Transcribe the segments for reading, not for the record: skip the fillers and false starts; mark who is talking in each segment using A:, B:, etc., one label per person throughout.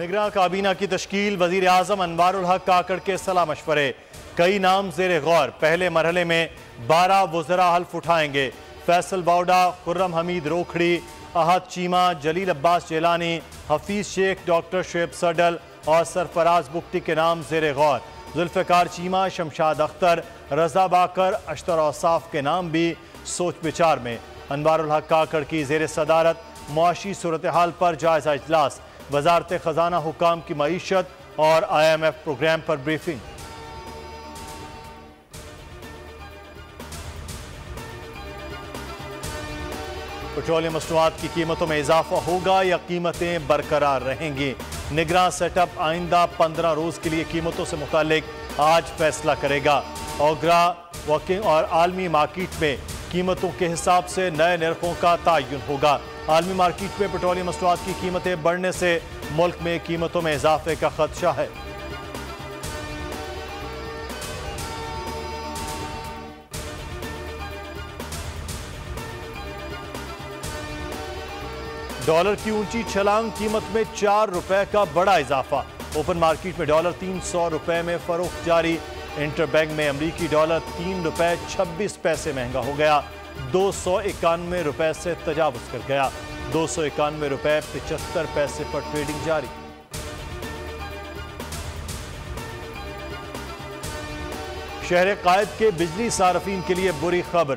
A: निगरां काबीना की तश्कील, वजीर आजम अनवारुल हक काकड़ के सलाह मशवरे। कई नाम जेर गौर। पहले मरहले में 12 वज़रा हल्फ उठाएंगे। फैसल बाउडा, खुर्रम हमीद रोखड़ी, अहद चीमा, जलील अब्बास जेलानी, हफीज शेख, डॉक्टर शुएब सडल और सरफराज बुख्ती के नाम जेर गौर। जुल्फ़िकार चीमा, शमशाद अख्तर, रजा बाकर, अश्तर औसाफ के नाम भी सोच विचार में। अनवारुल हक काकड़ की जेर सदारत मुआशी सूरत हाल पर जायजा इजलास। वजारत खजाना हुकाम की मईशत और IMF प्रोग्राम पर ब्रीफिंग। पेट्रोलियम मसनूआत की कीमतों में इजाफा होगा या कीमतें बरकरार रहेंगी। निगरां सेटअप आइंदा 15 रोज के लिए कीमतों से मुतालिक आज फैसला करेगा। ओगरा वर्किंग और आलमी मार्केट में कीमतों के हिसाब से नए निर्खों का तयन होगा। आलमी मार्केट में पेट्रोलियम मसनूआत की कीमतें बढ़ने से मुल्क में कीमतों में इजाफे का खदशा है। डॉलर की ऊंची छलांग, कीमत में 4 रुपए का बड़ा इजाफा। ओपन मार्केट में डॉलर 300 रुपए में फरोख्त जारी। इंटरबैंक में अमरीकी डॉलर 3 रुपए 26 पैसे महंगा हो गया। 291 रुपए से तजावुज कर गया। 291 रुपए 75 पैसे पर ट्रेडिंग जारी। शहर कायद के बिजली सारफीन के लिए बुरी खबर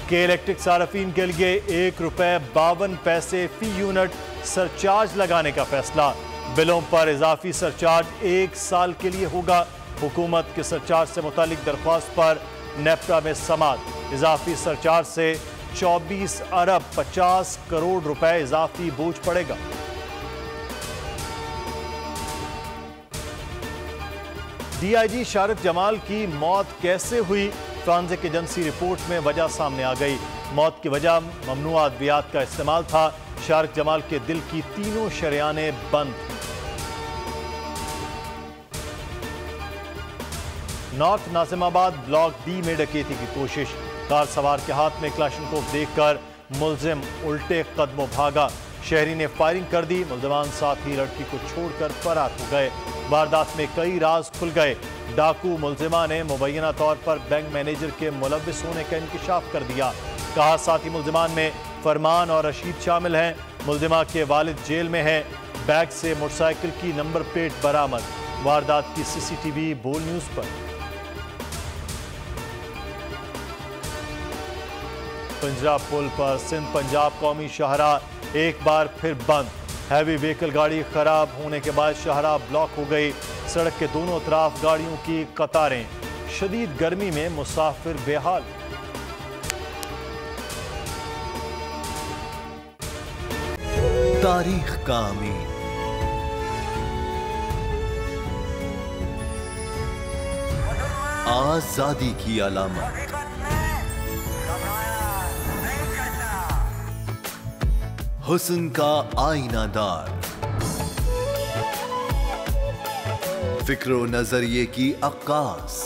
A: के इलेक्ट्रिक सारफीन के लिए 1 रुपए 52 पैसे फी यूनिट सरचार्ज लगाने का फैसला। बिलों पर इजाफी सरचार्ज 1 साल के लिए होगा। हुकूमत के सरचार्ज से मुतालिक दरख्वास्त पर नेफ्टा में समाअत। इजाफी सरचार्ज से 24 अरब 50 करोड़ रुपए इजाफी बोझ पड़ेगा। DIG शारिफ जमाल की मौत कैसे हुई? फ्रांसिक एजेंसी रिपोर्ट में वजह सामने आ गई। मौत की वजह ममनुआ अद्वियात का इस्तेमाल था। शारिफ जमाल के दिल की तीनों शरियानें बंद थीं। नॉर्थ नाजिमाबाद ब्लॉक D में डकैती की कोशिश। कार सवार के हाथ में क्लाशनकोव देखकर मुलजिम उल्टे कदमों भागा। शहरी ने फायरिंग कर दी। मुलजमान साथ ही लड़की को छोड़कर फरार हो गए। वारदात में कई राज खुल गए। डाकू मुलजिमा ने मुबैना तौर पर बैंक मैनेजर के मुलव्विस होने का इंकिशाफ कर दिया। कहा साथी मुलजिमान में फरमान और रशीद शामिल हैं। मुलजिमा के वालिद जेल में हैं। बैग से मोटरसाइकिल की नंबर प्लेट बरामद। वारदात की CCTV बोल न्यूज पर। पंजाब पुल पर सिंध पंजाब कौमी शाहराह एक बार फिर बंद। हैवी व्हीकल गाड़ी खराब होने के बाद शाहराह ब्लॉक हो गई। सड़क के दोनों तरफ गाड़ियों की कतारें। शदीद गर्मी में मुसाफिर बेहाल।
B: तारीख का अमीर, आजादी की अलामत, हुस्न का आईनादार, फिक्रो नजरिए की अक्कास,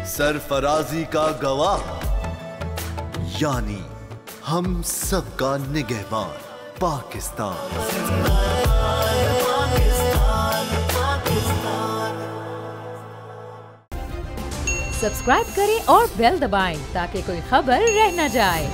B: सरफराजी का गवाह, यानी हम सबका निगहबान पाकिस्तान।
C: सब्सक्राइब करें और बेल दबाएं ताकि कोई खबर रह न जाए।